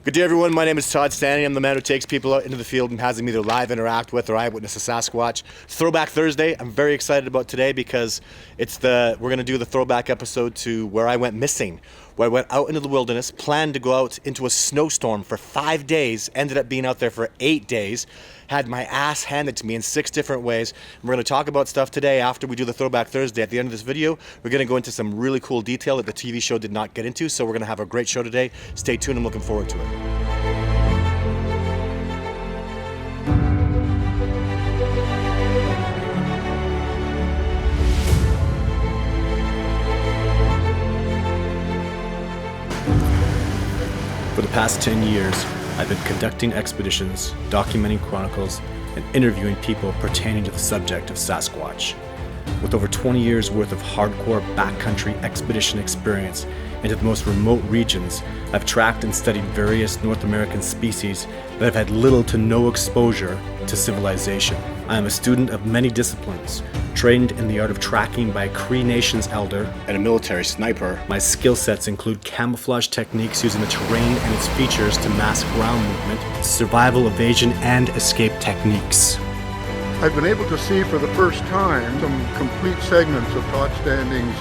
Good day, everyone. My name is Todd Standing. I'm the man who takes people out into the field and has them either live interact with or eyewitness a Sasquatch. Throwback Thursday. I'm very excited about today because we're going to do the throwback episode to where I went missing, where I went out into the wilderness, planned to go out into a snowstorm for 5 days, ended up being out there for 8 days, had my ass handed to me in 6 different ways. And we're going to talk about stuff today after we do the Throwback Thursday. At the end of this video, we're going to go into some really cool detail that the TV show did not get into, so we're going to have a great show today. Stay tuned. I'm looking forward to it. For the past 10 years, I've been conducting expeditions, documenting chronicles, and interviewing people pertaining to the subject of Sasquatch. With over 20 years worth of hardcore backcountry expedition experience into the most remote regions, I've tracked and studied various North American species that have had little to no exposure to civilization. I am a student of many disciplines, trained in the art of tracking by a Cree Nations elder and a military sniper. My skill sets include camouflage techniques using the terrain and its features to mask ground movement, survival, evasion, and escape techniques. I've been able to see for the first time some complete segments of Todd Standing's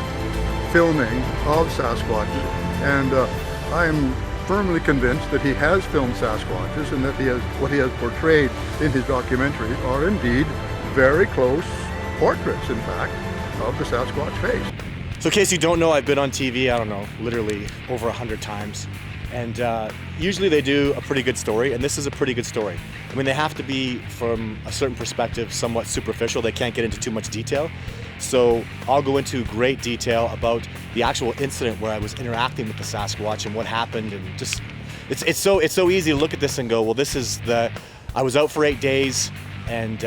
filming of Sasquatch, and I am firmly convinced that he has filmed Sasquatches and that what he has portrayed in his documentary are indeed very close portraits, in fact, of the Sasquatch face. So in case you don't know, I've been on TV, I don't know, literally over 100 times. And usually they do a pretty good story, and this is a pretty good story. I mean, they have to be, from a certain perspective, somewhat superficial. They can't get into too much detail. So I'll go into great detail about the actual incident where I was interacting with the Sasquatch and what happened, and just it's so easy to look at this and go, well, I was out for 8 days and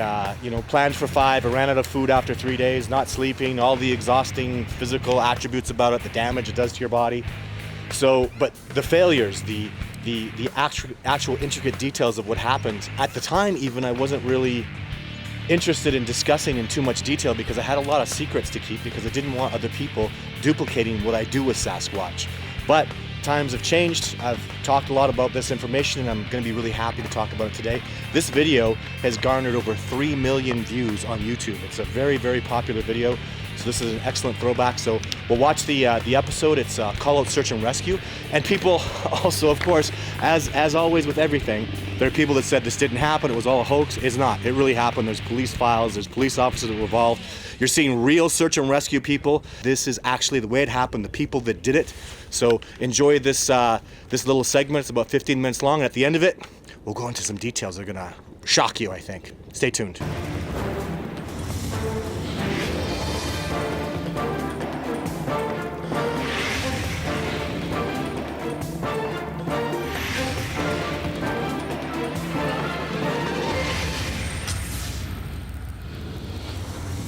planned for 5. I ran out of food after 3 days, not sleeping, all the exhausting physical attributes about it, the damage it does to your body. So, but the failures, the actual intricate details of what happened, at the time even I wasn't really interested in discussing in too much detail because I had a lot of secrets to keep because I didn't want other people duplicating what I do with Sasquatch. But times have changed. I've talked a lot about this information and I'm going to be really happy to talk about it today. This video has garnered over 3 million views on YouTube. It's a very, very popular video. So this is an excellent throwback. So we'll watch the episode. It's Call Out Search and Rescue. And people also, of course, as always with everything, there are people that said this didn't happen, it was all a hoax. It's not. It really happened. There's police files, there's police officers that were involved. You're seeing real search and rescue people. This is actually the way it happened, the people that did it. So enjoy this little segment. It's about 15 minutes long. And at the end of it, we'll go into some details that are gonna shock you, I think. Stay tuned.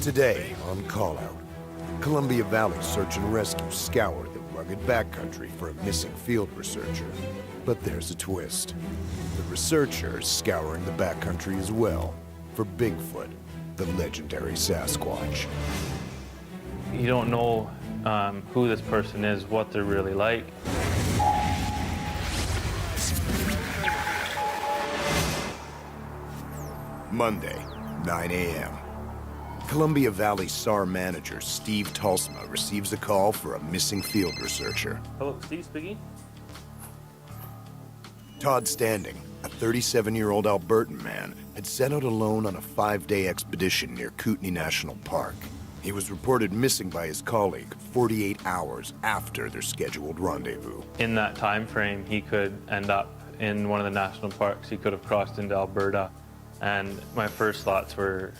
Today on Call Out, Columbia Valley Search and Rescue scoured the rugged backcountry for a missing field researcher. But there's a twist. The researcher is scouring the backcountry as well for Bigfoot, the legendary Sasquatch. You don't know who this person is, what they're really like. Monday, 9 a.m. Columbia Valley SAR manager Steve Talsma receives a call for a missing field researcher. Hello, Steve speaking. Todd Standing, a 37-year-old Albertan man, had set out alone on a 5-day expedition near Kootenay National Park. He was reported missing by his colleague 48 hours after their scheduled rendezvous. In that time frame, he could end up in one of the national parks. He could have crossed into Alberta, and my first thoughts were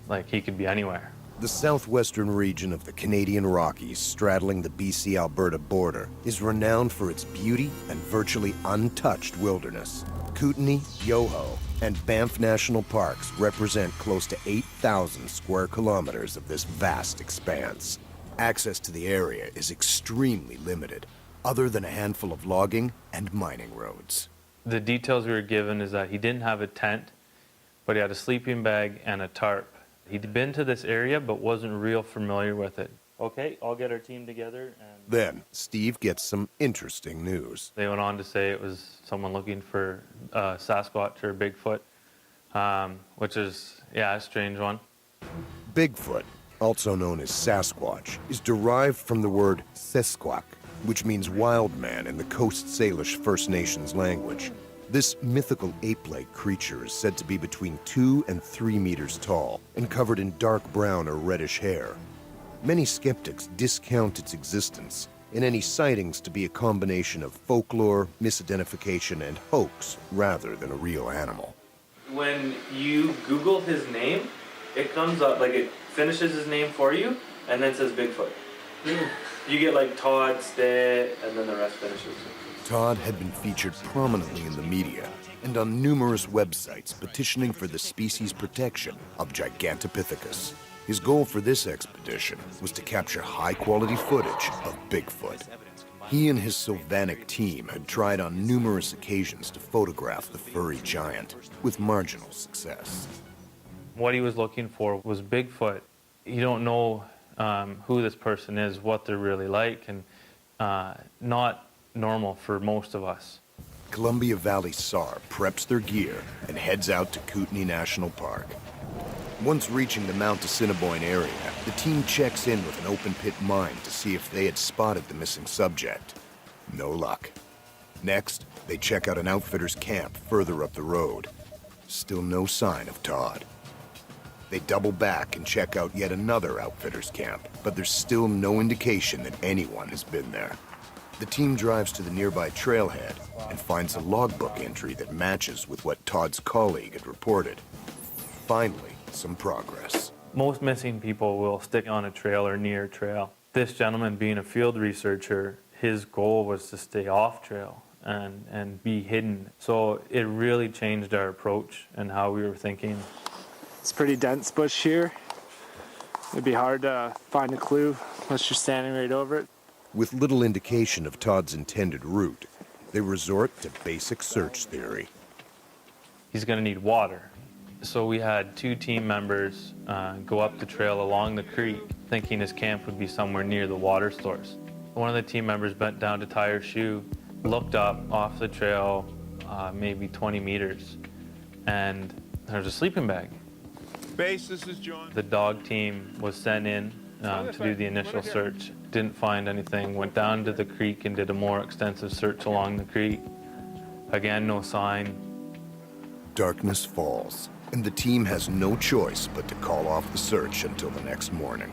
like he could be anywhere. The southwestern region of the Canadian Rockies, straddling the BC-Alberta border, is renowned for its beauty and virtually untouched wilderness. Kootenay, Yoho, and Banff National Parks represent close to 8,000 square kilometers of this vast expanse. Access to the area is extremely limited, other than a handful of logging and mining roads. The details we were given is that he didn't have a tent, but he had a sleeping bag and a tarp. He'd been to this area but wasn't real familiar with it. okay, I'll get our team together. And Then, Steve gets some interesting news. they went on to say it was someone looking for Sasquatch or Bigfoot, which is, a strange one. Bigfoot, also known as Sasquatch, is derived from the word Sasquatch, which means wild man in the Coast Salish First Nations language. This mythical ape-like creature is said to be between 2 and 3 meters tall and covered in dark brown or reddish hair. Many skeptics discount its existence and any sightings to be a combination of folklore, misidentification, and hoax rather than a real animal. When you Google his name, it comes up, like it finishes his name for you, and then says Bigfoot. You get like Todd Standing, and then the rest finishes. Todd had been featured prominently in the media and on numerous websites petitioning for the species' protection of Gigantopithecus. His goal for this expedition was to capture high-quality footage of Bigfoot. He and his Sylvanic team had tried on numerous occasions to photograph the furry giant, with marginal success. What he was looking for was Bigfoot. You don't know who this person is, what they're really like, and not normal for most of us. Columbia Valley SAR preps their gear and heads out to Kootenai National Park. Once reaching the Mount Assiniboine area, the team checks in with an open-pit mine to see if they had spotted the missing subject. No luck. Next, they check out an outfitter's camp further up the road. Still no sign of Todd. They double back and check out yet another outfitter's camp, but there's still no indication that anyone has been there. The team drives to the nearby trailhead and finds a logbook entry that matches with what Todd's colleague had reported. Finally, some progress. Most missing people will stick on a trail or near a trail. This gentleman, being a field researcher, his goal was to stay off trail and be hidden. So it really changed our approach and how we were thinking. It's pretty dense bush here. It'd be hard to find a clue unless you're standing right over it. With little indication of Todd's intended route, they resort to basic search theory. He's going to need water. So we had 2 team members go up the trail along the creek, thinking his camp would be somewhere near the water source. One of the team members bent down to tie her shoe, looked up off the trail maybe 20 meters, and there was a sleeping bag. Base, this is John. The dog team was sent in to do the initial search. Didn't find anything, went down to the creek and did a more extensive search along the creek. Again, no sign. Darkness falls, and the team has no choice but to call off the search until the next morning.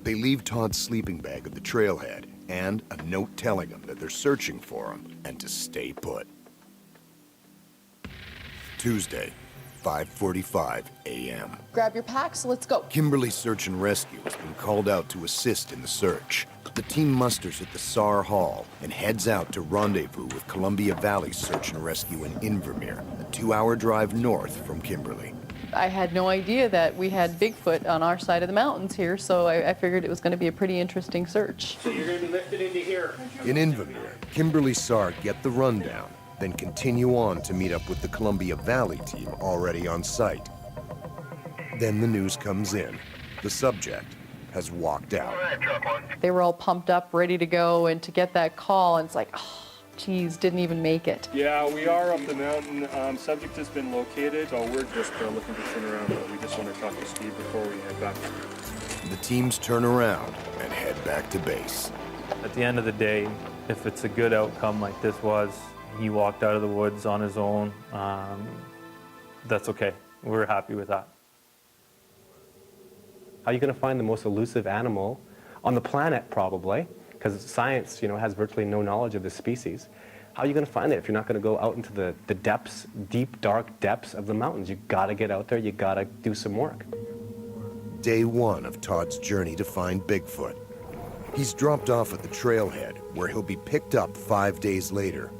They leave Todd's sleeping bag at the trailhead and a note telling him that they're searching for him and to stay put. Tuesday, 5:45 a.m. Grab your packs, let's go. Kimberly Search and Rescue has been called out to assist in the search. The team musters at the SAR Hall and heads out to rendezvous with Columbia Valley Search and Rescue in Invermere, a 2-hour drive north from Kimberly. I had no idea that we had Bigfoot on our side of the mountains here, so I figured it was going to be a pretty interesting search. So you're going to be lifted into here. In Invermere, Kimberly SAR get the rundown, then continue on to meet up with the Columbia Valley team already on site. Then the news comes in. The subject has walked out. They were all pumped up, ready to go, and to get that call, and it's like, oh, geez, didn't even make it. Yeah, we are up the mountain. Subject has been located, so we're just looking to turn around, but we just want to talk to Steve before we head back. The teams turn around and head back to base. At the end of the day, if it's a good outcome like this was, he walked out of the woods on his own, that's okay. We're happy with that. How are you going to find the most elusive animal on the planet, probably? Because science, has virtually no knowledge of this species. How are you going to find it if you're not going to go out into the depths, deep, dark depths of the mountains? You got to get out there. You got to do some work. Day 1 of Todd's journey to find Bigfoot. He's dropped off at the trailhead, where he'll be picked up 5 days later.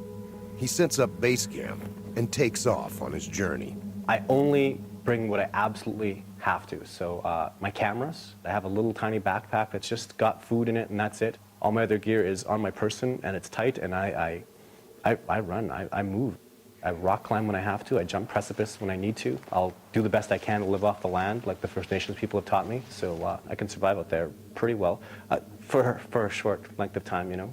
He sets up base camp and takes off on his journey. I only bring what I absolutely have to. So my cameras, I have a little tiny backpack that's just got food in it, and that's it. All my other gear is on my person, and it's tight, and I run, I move. I rock climb when I have to. I jump precipice when I need to. I'll do the best I can to live off the land, like the First Nations people have taught me. So I can survive out there pretty well for a short length of time, you know.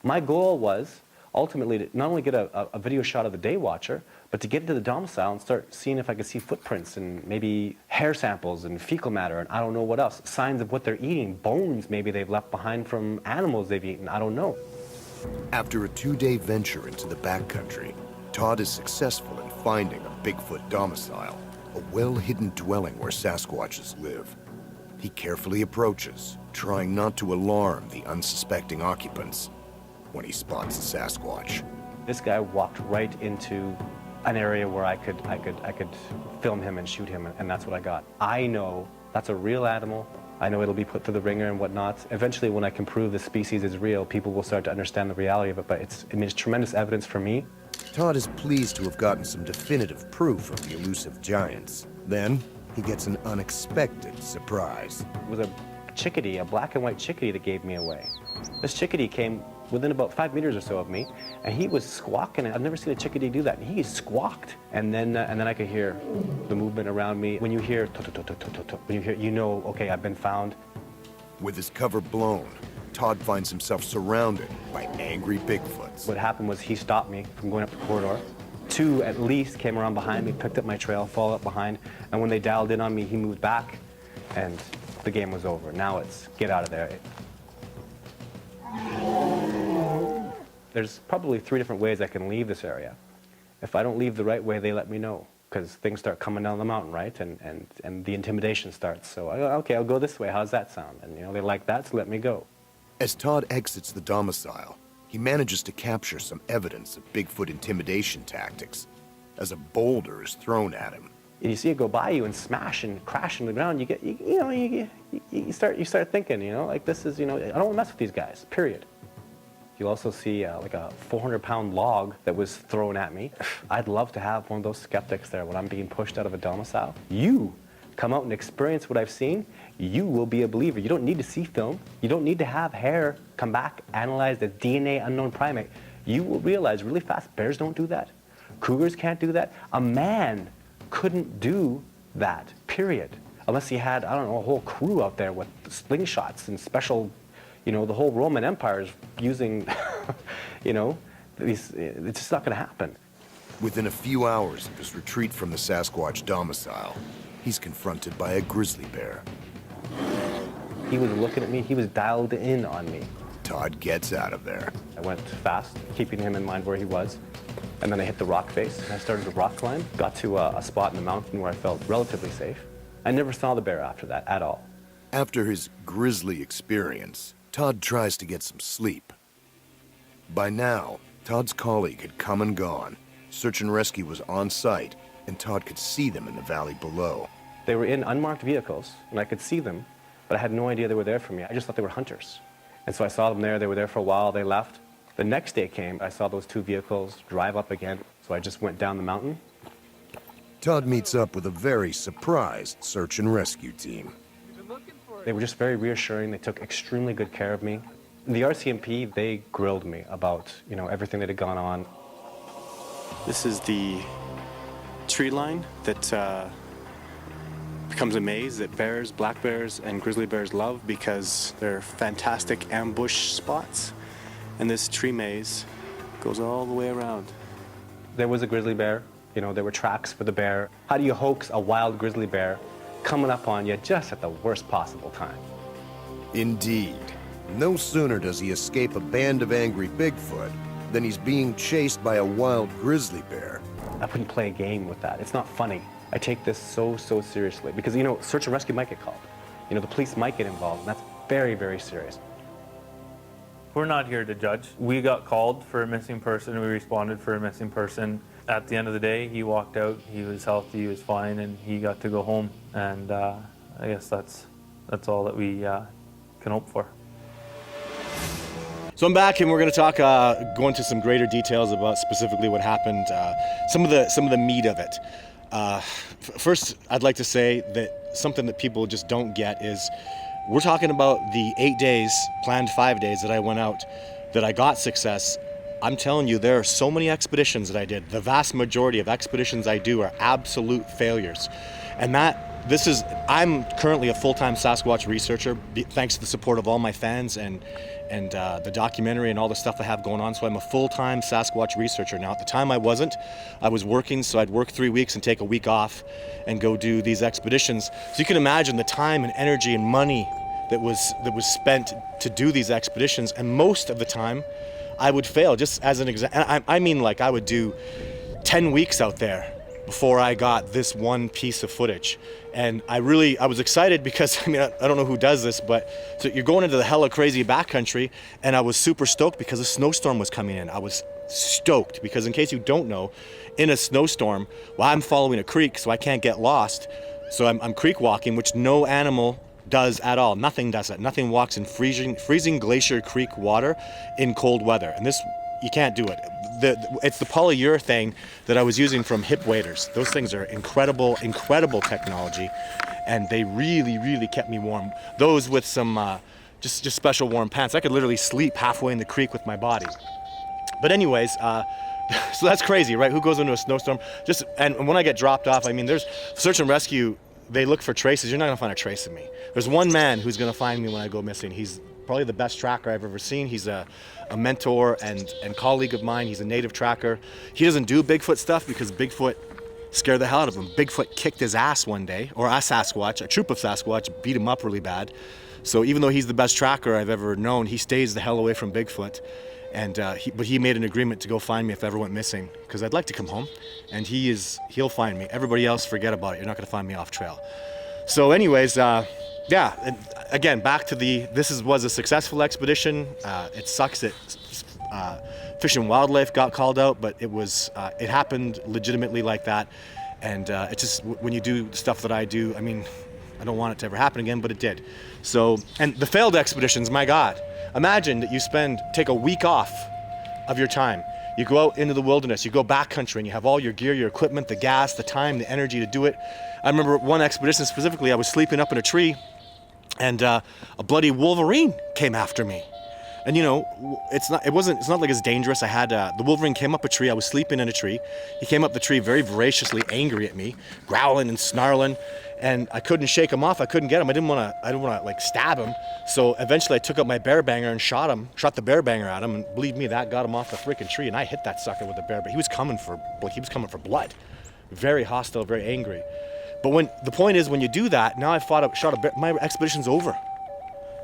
My goal was ultimately to not only get a video shot of the day watcher, but to get into the domicile and start seeing if I could see footprints and maybe hair samples and fecal matter and I don't know what else. Signs of what they're eating, bones maybe they've left behind from animals they've eaten, I don't know. After a 2-day venture into the backcountry, Todd is successful in finding a Bigfoot domicile, a well-hidden dwelling where Sasquatches live. He carefully approaches, trying not to alarm the unsuspecting occupants when he spots a Sasquatch. This guy walked right into an area where I could film him and shoot him, and that's what I got. I know that's a real animal. I know it'll be put through the ringer and whatnot. Eventually, when I can prove the species is real, people will start to understand the reality of it, but it's tremendous evidence for me. Todd is pleased to have gotten some definitive proof of the elusive giants. Then, he gets an unexpected surprise. It was a chickadee, a black and white chickadee that gave me away. This chickadee came within about 5 meters or so of me, and he was squawking. I've never seen a chickadee do that. And he squawked, and then I could hear the movement around me. When you hear, when you hear, you know, okay, I've been found. With his cover blown, Todd finds himself surrounded by angry Bigfoots. What happened was he stopped me from going up the corridor. 2 at least came around behind me, picked up my trail, followed up behind, and when they dialed in on me, he moved back, and the game was over. Now it's get out of there. There's probably 3 different ways I can leave this area. If I don't leave the right way, they let me know, because things start coming down the mountain, right? And the intimidation starts. So, okay, I'll go this way. How's that sound? And, you know, they like that, so let me go. As Todd exits the domicile, he manages to capture some evidence of Bigfoot intimidation tactics as a boulder is thrown at him. And you see it go by you and smash and crash on the ground. You start thinking, you know, like this is, you know, I don't want to mess with these guys, period. You'll also see like a 400-pound log that was thrown at me. I'd love to have one of those skeptics there when I'm being pushed out of a domicile. You come out and experience what I've seen, you will be a believer. You don't need to see film. You don't need to have hair come back, analyze the DNA unknown primate. You will realize really fast, bears don't do that. Cougars can't do that. A man couldn't do that, period. Unless he had, I don't know, a whole crew out there with slingshots and special, you know, the whole Roman Empire is using, you know, these, it's just not going to happen. Within a few hours of his retreat from the Sasquatch domicile, he's confronted by a grizzly bear. He was looking at me, he was dialed in on me. Todd gets out of there. I went fast, keeping him in mind where he was. And then I hit the rock face, and I started to rock climb. Got to a spot in the mountain where I felt relatively safe. I never saw the bear after that, at all. After his grisly experience, Todd tries to get some sleep. By now, Todd's colleague had come and gone. Search and rescue was on site, and Todd could see them in the valley below. They were in unmarked vehicles, and I could see them, but I had no idea they were there for me. I just thought they were hunters. And so I saw them there, they were there for a while, they left. The next day came, I saw those 2 vehicles drive up again, so I just went down the mountain. Todd meets up with a very surprised search and rescue team. They were just very reassuring, they took extremely good care of me. The RCMP, they grilled me about, you know, everything that had gone on. This is the tree line that becomes a maze that bears, black bears, and grizzly bears love because they're fantastic ambush spots. And this tree maze goes all the way around. There was a grizzly bear, you know, there were tracks for the bear. How do you hoax a wild grizzly bear coming up on you just at the worst possible time? Indeed. No sooner does he escape a band of angry Bigfoot than he's being chased by a wild grizzly bear. I wouldn't play a game with that. It's not funny. I take this so seriously because, you know, search and rescue might get called. You know, the police might get involved, and that's very, very serious. We're not here to judge. We got called for a missing person. We responded for a missing person. At the end of the day, he walked out. He was healthy. He was fine, and he got to go home. And I guess that's all that we can hope for. So I'm back, and we're going to talk, go into some greater details about specifically what happened, some of the meat of it. First, I'd like to say that something that people just don't get is we're talking about the 8 days, planned 5 days that I went out, that I got success, I'm telling you, there are so many expeditions that I did. The vast majority of expeditions I do are absolute failures. And I'm currently a full-time Sasquatch researcher, thanks to the support of all my fans and the documentary and all the stuff I have going on. So I'm a full-time Sasquatch researcher. Now, at the time I wasn't. I was working, so I'd work 3 weeks and take a week off and go do these expeditions. So you can imagine the time and energy and money that was spent to do these expeditions, and most of the time I would fail. Just as an example, I mean, like, I would do 10 weeks out there before I got this one piece of footage. And I was excited because, I mean, I don't know who does this, but so you're going into the hella crazy backcountry, and I was super stoked because a snowstorm was coming in. I was stoked because, in case you don't know, in a snowstorm, well, I'm following a creek, so I can't get lost. So I'm creek walking, which no animal does at all. Nothing does that. Nothing walks in freezing glacier creek water in cold weather. And this, you can't do it. It's the polyurethane that I was using from hip waders. Those things are incredible technology, and they really kept me warm. Those with some just special warm pants. I could literally sleep halfway in the creek with my body. But anyways, so that's crazy, right? Who goes into a snowstorm? And when I get dropped off, I mean, there's search and rescue. They look for traces. You're not gonna find a trace of me. There's one man who's gonna find me when I go missing. He's probably the best tracker I've ever seen. He's a mentor and colleague of mine. He's a native tracker. He doesn't do Bigfoot stuff because Bigfoot scared the hell out of him. Bigfoot kicked his ass one day, or a Sasquatch, a troop of Sasquatch beat him up really bad. So even though he's the best tracker I've ever known, he stays the hell away from Bigfoot. And but he made an agreement to go find me if I ever went missing, because I'd like to come home, and he'll find me. Everybody else, forget about it. You're not gonna find me off trail. So anyways, yeah, and again, back to this was a successful expedition. It sucks that Fish and Wildlife got called out, but it happened legitimately like that. And it's just, when you do stuff that I do, I mean, I don't want it to ever happen again, but it did. So, and the failed expeditions, my God. Imagine that you take a week off of your time. You go out into the wilderness, you go backcountry, and you have all your gear, your equipment, the gas, the time, the energy to do it. I remember one expedition specifically, I was sleeping up in a tree, and a bloody wolverine came after me. And you know, it's not like it's dangerous. I had the wolverine came up a tree. I was sleeping in a tree. He came up the tree very voraciously, angry at me, growling and snarling, and I couldn't shake him off. I couldn't get him. I didn't want to like stab him. So eventually I took up my bear banger and shot the bear banger at him, and believe me, that got him off the freaking tree, and I hit that sucker with the bear banger. He was coming for blood. Very hostile, very angry. But the point is, when you do that, now shot a bear, my expedition's over.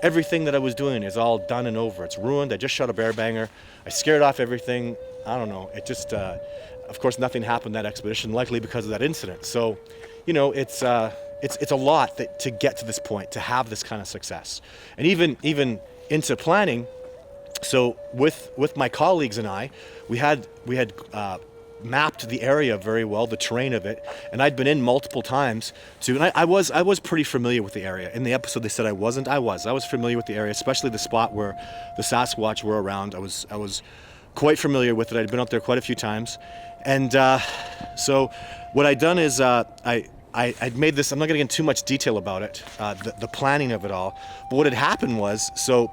Everything that I was doing is all done and over. It's ruined. I just shot a bear banger. I scared off everything. I don't know. It just, of course, nothing happened that expedition, likely because of that incident. So, you know, it's a lot to get to this point, to have this kind of success. And even into planning, so with my colleagues and I, we had mapped the area very well, the terrain of it, and I'd been in multiple times and I was pretty familiar with the area. In the episode they said I wasn't. I was familiar with the area, especially the spot where the Sasquatch were around. I was quite familiar with it. I'd been up there quite a few times. And so what I'd done is I'd made this, I'm not gonna get into too much detail about it, the planning of it all, but what had happened was, so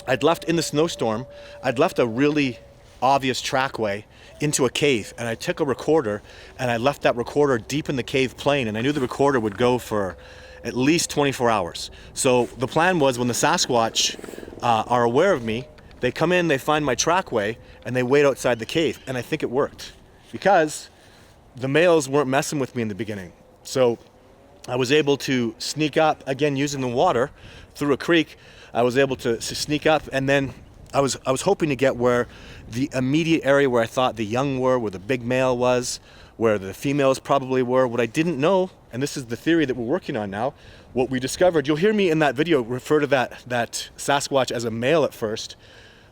I'd left in the snowstorm, I'd left a really obvious trackway into a cave, and I took a recorder and I left that recorder deep in the cave plane, and I knew the recorder would go for at least 24 hours. So the plan was, when the Sasquatch are aware of me, they come in, they find my trackway, and they wait outside the cave. And I think it worked, because the males weren't messing with me in the beginning. So I was able to sneak up, again using the water through a creek. I was able to sneak up, and then I was hoping to get where the immediate area where I thought the young were, where the big male was, where the females probably were. What I didn't know, and this is the theory that we're working on now, what we discovered, you'll hear me in that video refer to that Sasquatch as a male at first.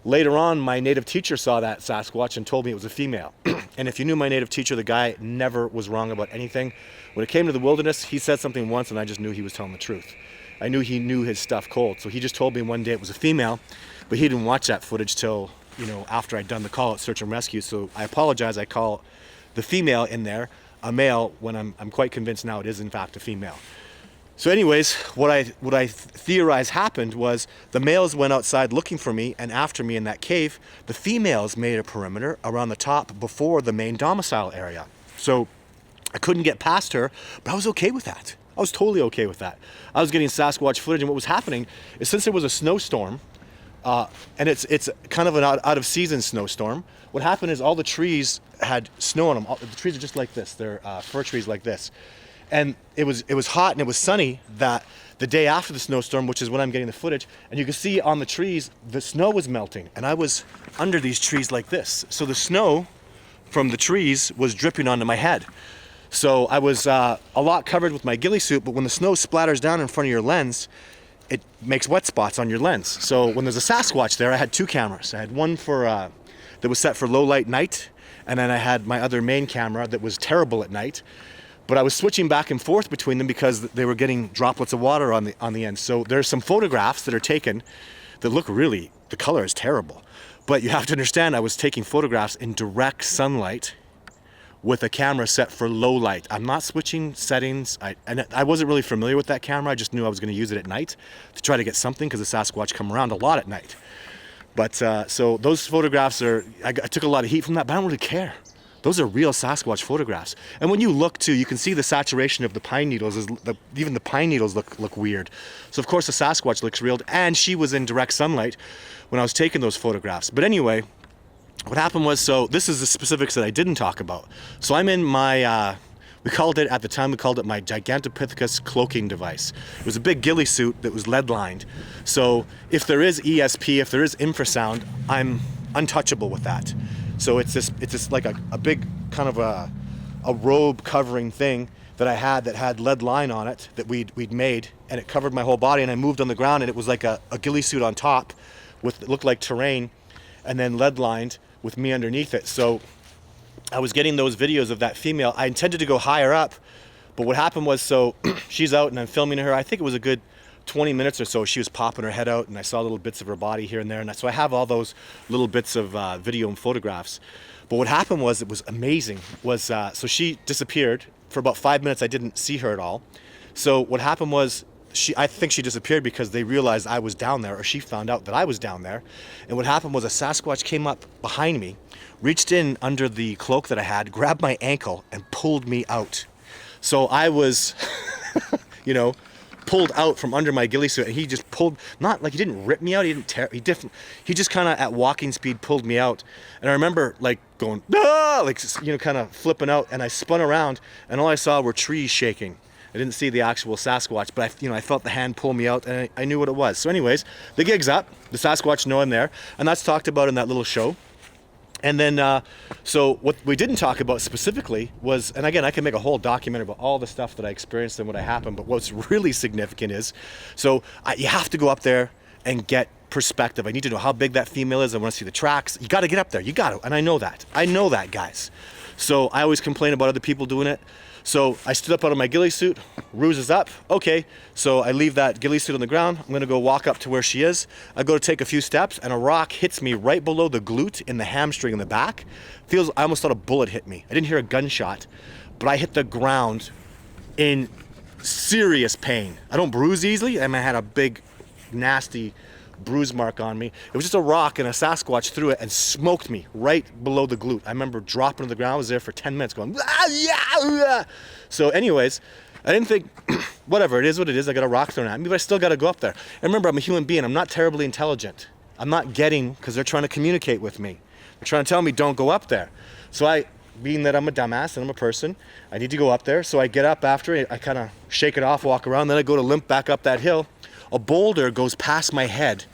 Later on, my native teacher saw that Sasquatch and told me it was a female. And if you knew my native teacher, the guy never was wrong about anything. When it came to the wilderness, he said something once and I just knew he was telling the truth. I knew he knew his stuff cold. So he just told me one day it was a female, but he didn't watch that footage till, you know, after I'd done the call at Search and Rescue. So I apologize, I call the female in there a male when I'm quite convinced now it is in fact a female. So anyways, what I theorized happened was the males went outside looking for me and after me in that cave. The females made a perimeter around the top before the main domicile area. So I couldn't get past her, but I was okay with that. I was totally okay with that. I was getting Sasquatch footage, and what was happening is since there was a snowstorm, and it's kind of an out of season snowstorm, what happened is all the trees had snow on them. The trees are just like this. They're fir trees like this. And it was hot and it was sunny that the day after the snowstorm, which is when I'm getting the footage, and you can see on the trees, the snow was melting, and I was under these trees like this. So the snow from the trees was dripping onto my head. So I was a lot covered with my ghillie suit, but when the snow splatters down in front of your lens, it makes wet spots on your lens. So when there's a Sasquatch there, I had two cameras. I had one for that was set for low light night, and then I had my other main camera that was terrible at night. But I was switching back and forth between them because they were getting droplets of water on the end. So there's some photographs that are taken that look really, the color is terrible. But you have to understand, I was taking photographs in direct sunlight with a camera set for low light. I'm not switching settings. I wasn't really familiar with that camera. I just knew I was going to use it at night to try to get something because the Sasquatch come around a lot at night. But so those photographs I took a lot of heat from that, but I don't really care. Those are real Sasquatch photographs. And when you look too, you can see the saturation of the pine needles. Even the pine needles look weird. So of course the Sasquatch looks real, and she was in direct sunlight when I was taking those photographs. But anyway, what happened was, so this is the specifics that I didn't talk about. So I'm in my, we called it my Gigantopithecus cloaking device. It was a big ghillie suit that was lead lined. So if there is ESP, if there is infrasound, I'm untouchable with that. So it's this like a big kind of a robe covering thing that I had that had lead line on it that we'd made, and it covered my whole body, and I moved on the ground, and it was like a ghillie suit on top with, it looked like terrain, and then lead lined with me underneath it. So I was getting those videos of that female. I intended to go higher up, but what happened was, so she's out and I'm filming her. I think it was a good 20 minutes or so. She was popping her head out and I saw little bits of her body here and there. And so I have all those little bits of video and photographs. But what happened was, it was amazing, was so she disappeared for about 5 minutes. I didn't see her at all. So what happened was, I think she disappeared because they realized I was down there, or she found out that I was down there. And what happened was a Sasquatch came up behind me, reached in under the cloak that I had, grabbed my ankle and pulled me out. So I was, pulled out from under my ghillie suit, and he just pulled, not like he didn't rip me out, he didn't tear, he just kind of at walking speed pulled me out. And I remember like going, ah! Like, kind of flipping out, and I spun around and all I saw were trees shaking. I didn't see the actual Sasquatch, but I felt the hand pull me out, and I knew what it was. So anyways, the gig's up, the Sasquatch know I'm there, and that's talked about in that little show. And then, so what we didn't talk about specifically was, and again, I can make a whole documentary about all the stuff that I experienced and what happened, but what's really significant is, so you have to go up there and get perspective. I need to know how big that female is. I want to see the tracks. You got to get up there. You got to, and I know that, guys. So I always complain about other people doing it. So I stood up out of my ghillie suit, Ruse is up, okay. So I leave that ghillie suit on the ground. I'm gonna go walk up to where she is. I go to take a few steps, and a rock hits me right below the glute in the hamstring in the back. I almost thought a bullet hit me. I didn't hear a gunshot, but I hit the ground in serious pain. I don't bruise easily, and I had a big, nasty bruise mark on me. It was just a rock, and a Sasquatch threw it and smoked me right below the glute. I remember dropping to the ground. I was there for 10 minutes going, ah, yeah, ah. So anyways, I didn't think, whatever, it is what it is. I got a rock thrown at me, but I still got to go up there. And remember, I'm a human being. I'm not terribly intelligent. I'm not getting, because they're trying to communicate with me. They're trying to tell me, don't go up there. So being that I'm a dumbass and I'm a person, I need to go up there. So I get up after it. I kind of shake it off, walk around. Then I go to limp back up that hill. A boulder goes past my head,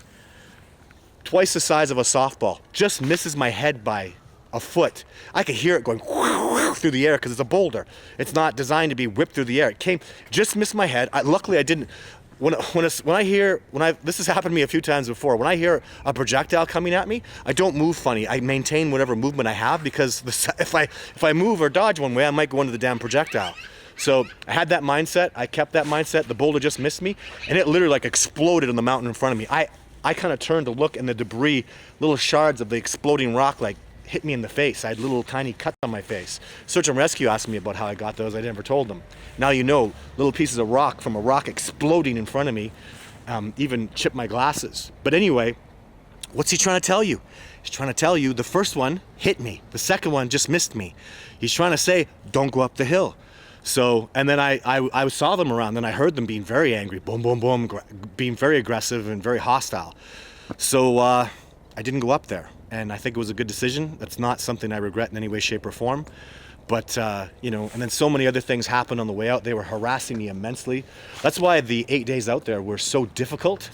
twice the size of a softball, just misses my head by a foot. I could hear it going through the air because it's a boulder. It's not designed to be whipped through the air. It just missed my head. Luckily I didn't. This has happened to me a few times before. When I hear a projectile coming at me, I don't move funny. I maintain whatever movement I have, because if I move or dodge one way, I might go into the damn projectile. So I had that mindset. I kept that mindset. The boulder just missed me, and it literally like exploded on the mountain in front of me. I kind of turned to look, and the debris, little shards of the exploding rock, like hit me in the face. I had little tiny cuts on my face. Search and rescue asked me about how I got those. I never told them. Now you know, little pieces of rock from a rock exploding in front of me even chipped my glasses. But anyway, what's he trying to tell you? He's trying to tell you the first one hit me. The second one just missed me. He's trying to say, don't go up the hill. So, and then I saw them around, then I heard them being very angry, boom, boom, boom, being very aggressive and very hostile. So I didn't go up there, and I think it was a good decision. That's not something I regret in any way, shape, or form. But, you know, and then so many other things happened on the way out. They were harassing me immensely. That's why the 8 days out there were so difficult,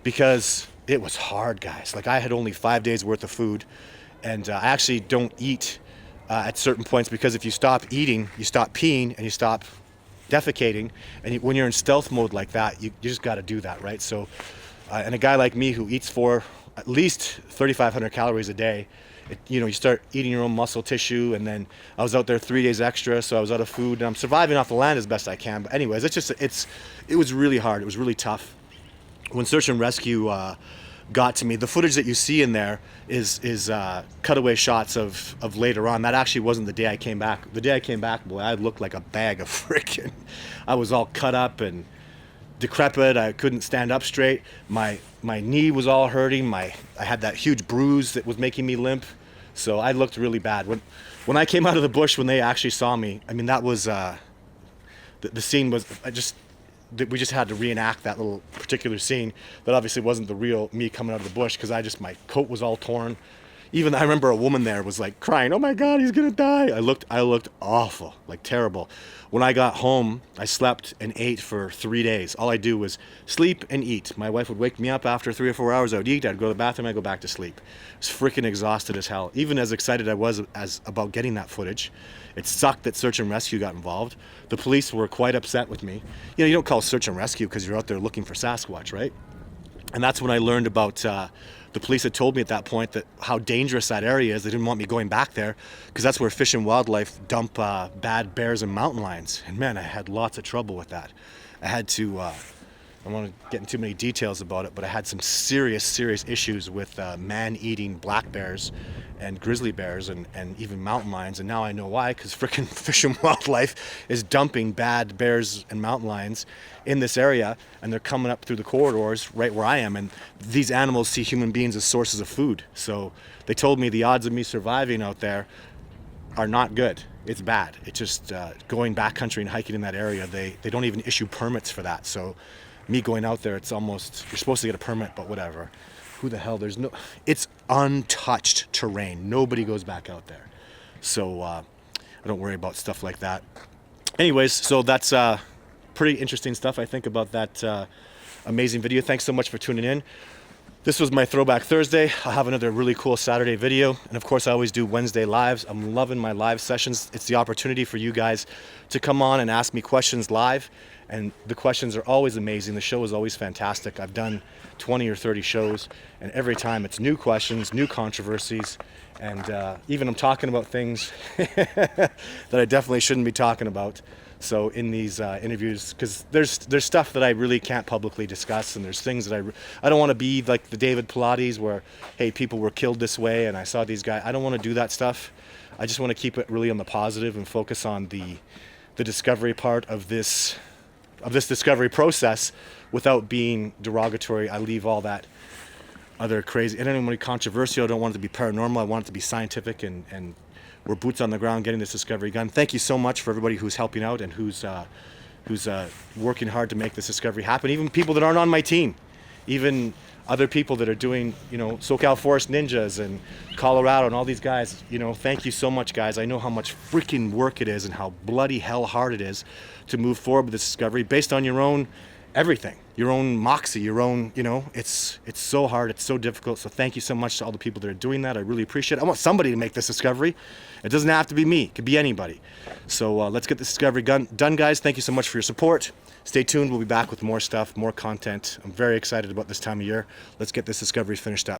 because it was hard, guys. Like, I had only 5 days worth of food, and I actually don't eat at certain points, because if you stop eating, you stop peeing and you stop defecating. And when you're in stealth mode like that, you just got to do that, right? So, and a guy like me who eats for at least 3,500 calories a day, you know, you start eating your own muscle tissue. And then I was out there 3 days extra, so I was out of food, and I'm surviving off the land as best I can. But anyways, it was really hard. It was really tough. When search and rescue got to me, the footage that you see in there is cutaway shots of later on. That actually wasn't the day I came back. The day I came back, boy, I looked like a bag of frickin'. I was all cut up and decrepit. I couldn't stand up straight. My knee was all hurting. I had that huge bruise that was making me limp. So I looked really bad. When I came out of the bush, when they actually saw me, I mean, that was the scene was, we just had to reenact that little particular scene. That obviously wasn't the real me coming out of the bush, because my coat was all torn. Even I remember a woman there was like crying, "Oh my God, he's gonna die." I looked awful, like terrible. When I got home, I slept and ate for 3 days. All I do was sleep and eat. My wife would wake me up after 3 or 4 hours. I would eat, I'd go to the bathroom, I'd go back to sleep. I was freaking exhausted as hell. Even as excited I was about getting that footage, it sucked that search and rescue got involved. The police were quite upset with me. You know, you don't call search and rescue because you're out there looking for Sasquatch, right? And that's when I learned about, the police had told me at that point that how dangerous that area is. They didn't want me going back there, because that's where Fish and Wildlife dump bad bears and mountain lions. And man, I had lots of trouble with that. I had to, I don't want to get into too many details about it, but I had some serious issues with man-eating black bears and grizzly bears and even mountain lions. And now I know why, because frickin' Fish and Wildlife is dumping bad bears and mountain lions in this area, and they're coming up through the corridors right where I am. And these animals see human beings as sources of food. So they told me the odds of me surviving out there are not good. It's bad. It's just going backcountry and hiking in that area, they don't even issue permits for that. So me going out there, it's almost, you're supposed to get a permit, but whatever. Who the hell, it's untouched terrain. Nobody goes back out there. So I don't worry about stuff like that. Anyways, so that's pretty interesting stuff, I think, about that amazing video. Thanks so much for tuning in. This was my Throwback Thursday. I'll have another really cool Saturday video. And of course, I always do Wednesday lives. I'm loving my live sessions. It's the opportunity for you guys to come on and ask me questions live. And the questions are always amazing. The show is always fantastic. I've done 20 or 30 shows, and every time it's new questions, new controversies, and even I'm talking about things that I definitely shouldn't be talking about. So in these interviews, because there's stuff that I really can't publicly discuss, and there's things that I don't want to be like the David Pilates where, hey, people were killed this way and I saw these guys. I don't want to do that stuff. I just want to keep it really on the positive and focus on the discovery part of this discovery process without being derogatory. I leave all that other crazy, and I don't want to be controversial. I don't want it to be paranormal. I want it to be scientific, and we're boots on the ground getting this discovery done. Thank you so much for everybody who's helping out and who's working hard to make this discovery happen. Even people that aren't on my team, even other people that are doing, you know, SoCal Forest Ninjas and Colorado and all these guys, you know, thank you so much, guys. I know how much freaking work it is and how bloody hell hard it is to move forward with this discovery based on your own everything, your own moxie, your own, you know, it's so hard, it's so difficult. So thank you so much to all the people that are doing that. I really appreciate it. I want somebody to make this discovery. It doesn't have to be me, it could be anybody. So let's get this discovery done, guys. Thank you so much for your support. Stay tuned, we'll be back with more stuff, more content. I'm very excited about this time of year. Let's get this discovery finished up.